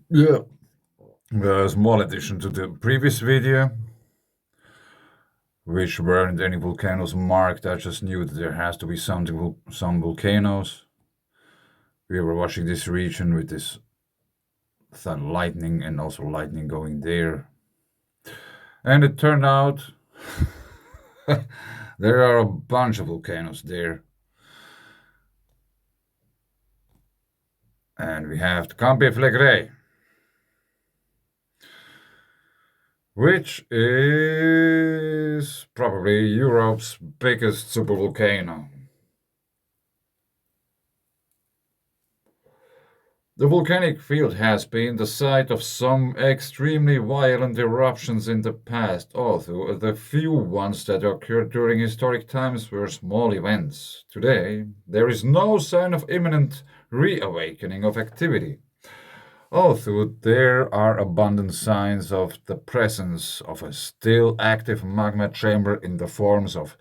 Yeah, a small addition to the previous video, which weren't any volcanoes marked. I just knew that there has to be some volcanoes. We were watching this region with this lightning and also lightning going there. And it turned out there are a bunch of volcanoes there. And we have the Campi Flegrei, which is probably Europe's biggest supervolcano. The volcanic field has been the site of some extremely violent eruptions in the past, although the few ones that occurred during historic times were small events. Today, there is no sign of imminent reawakening of activity, although there are abundant signs of the presence of a still active magma chamber in the forms of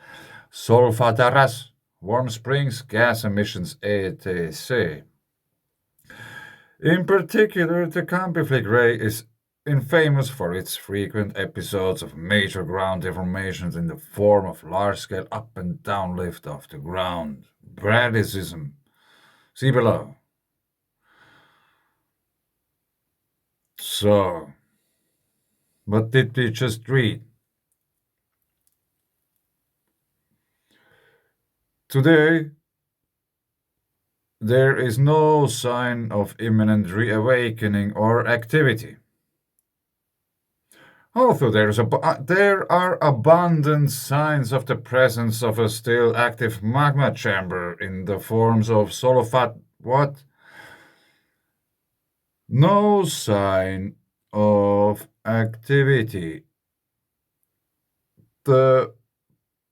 solfataras, warm springs, gas emissions, etc. In particular, the Campi Flegrei is infamous for its frequent episodes of major ground deformations in the form of large-scale up and down lift of the ground. Bradisism. See below. So, what did we just read? Today, there is no sign of imminent reawakening or activity. Although there are abundant signs of the presence of a still active magma chamber in the forms of solofat. What? No sign of activity. The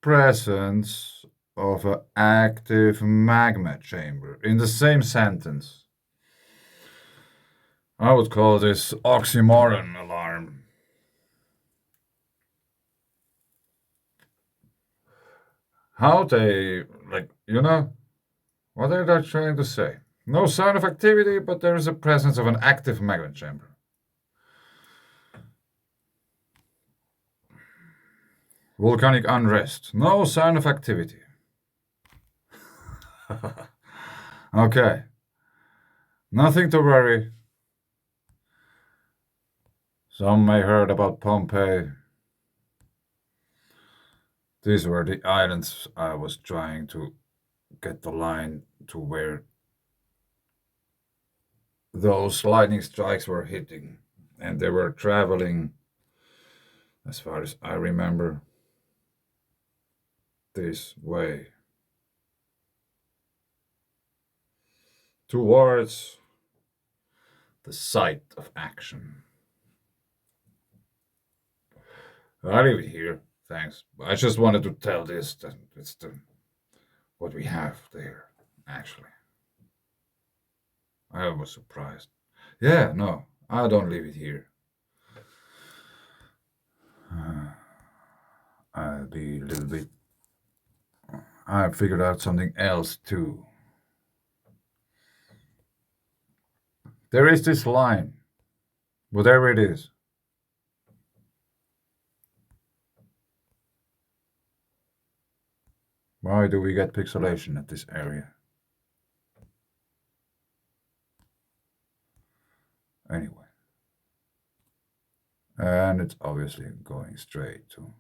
presence of an active magma chamber in the same sentence. I would call this oxymoron alarm. How they, what are they trying to say? No sign of activity, but there is a presence of an active magma chamber. Volcanic unrest. No sign of activity. Okay. Nothing to worry. Some may heard about Pompeii. These were the islands I was trying to get the line to where those lightning strikes were hitting. And they were traveling, as far as I remember, this way towards the site of action. I'll leave it here. Thanks. I just wanted to tell this that it's what we have there, actually. I was surprised. Yeah, no, I don't leave it here. I'll be a little bit. I figured out something else too. There is this line, whatever it is. Why do we get pixelation at this area? Anyway. And it's obviously going straight to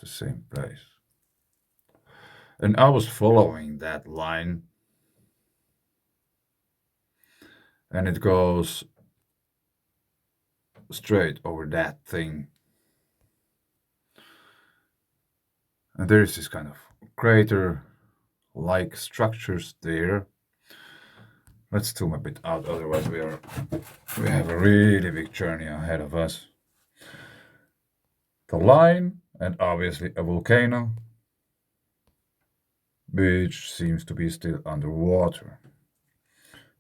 the same place. And I was following that line, and it goes straight over that thing. And there is this kind of crater like structures there. Let's zoom a bit out, otherwise we have a really big journey ahead of us. The line, and obviously a volcano, which seems to be still underwater.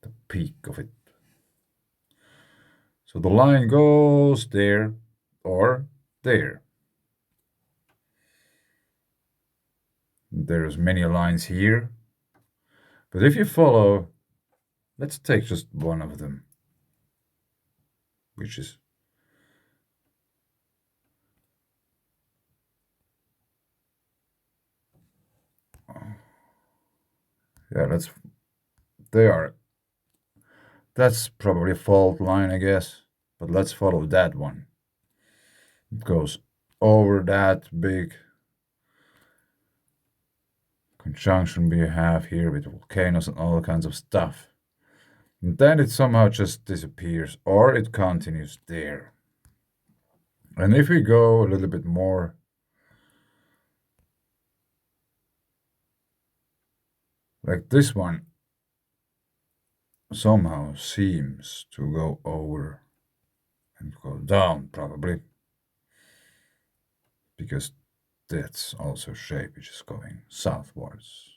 The peak of it. So the line goes there or there. There's many lines here. But if you follow, let's take just one of them. which is yeah, they are that's probably a fault line, I guess. But let's follow that one. It goes over that big conjunction we have here with volcanoes and all kinds of stuff. And then it somehow just disappears, or it continues there. And if we go a little bit more, like this one, somehow seems to go over and go down, probably, because that's also shape which is going southwards.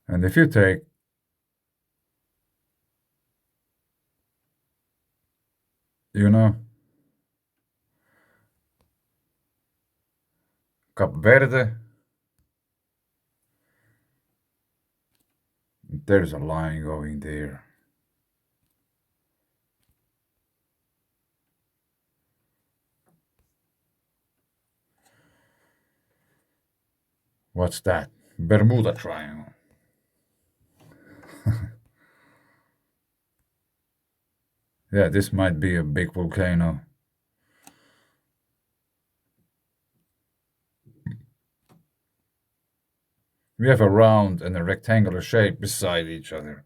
And if you take you know Cap Verde, there's a line going there. What's that? Bermuda Triangle. Yeah, this might be a big volcano. We have a round and a rectangular shape beside each other.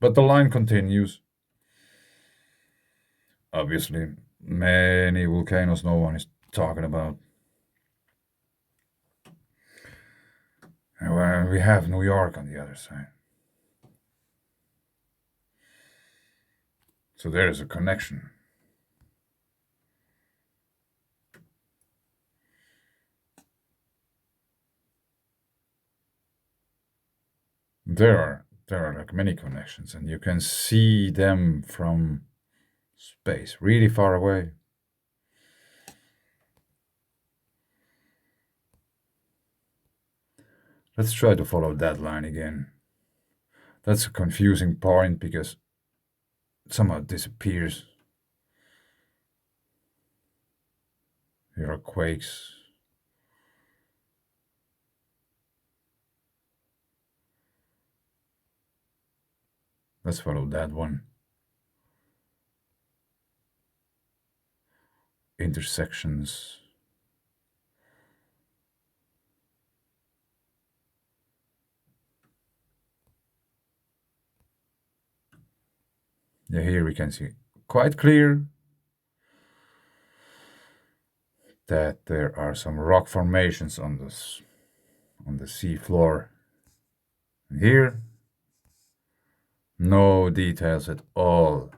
But the line continues. Obviously, many volcanoes no one is talking about. And we have New York on the other side. So there is a connection. There are like many connections, and you can see them from space, really far away. Let's try to follow that line again. That's a confusing point because it somehow disappears. There are quakes. Let's follow that one. Intersections. Yeah, here we can see quite clear that there are some rock formations on the sea floor. And here, no details at all.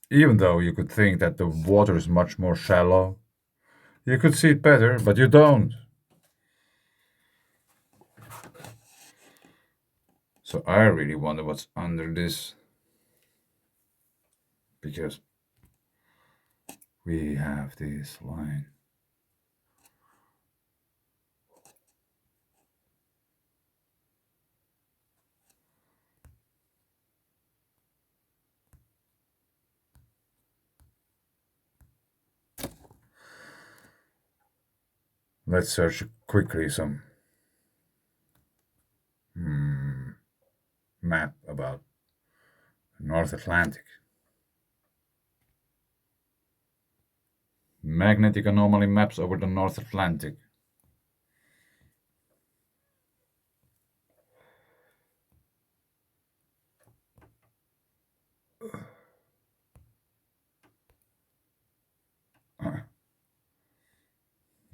Even though you could think that the water is much more shallow, you could see it better, but you don't. So I really wonder what's under this because we have this line. Let's search quickly some map about the North Atlantic. Magnetic anomaly maps over the North Atlantic.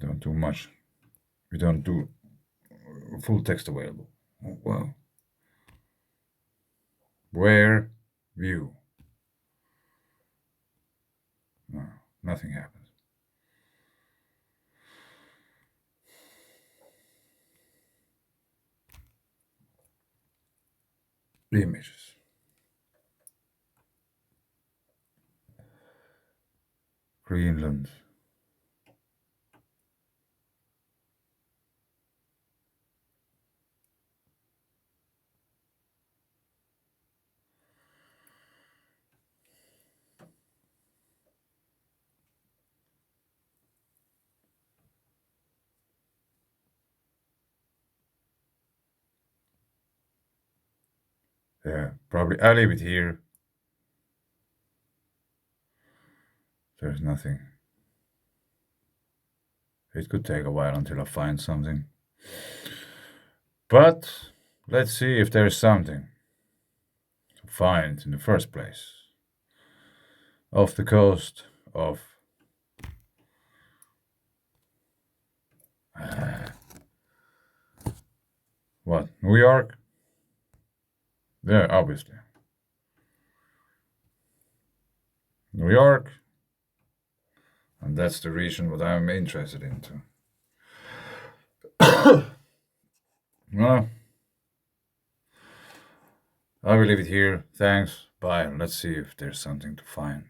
Don't do much. We don't do full text available. Oh, wow. Where view? No, nothing happens. Images. Greenland. Yeah, probably I'll leave it here. There's nothing. It could take a while until I find something. But let's see if there's something to find in the first place. Off the coast of. What? New York? Yeah, obviously. New York. And that's the region what I'm interested into. Well, I will leave it here. Thanks. Bye. Let's see if there's something to find.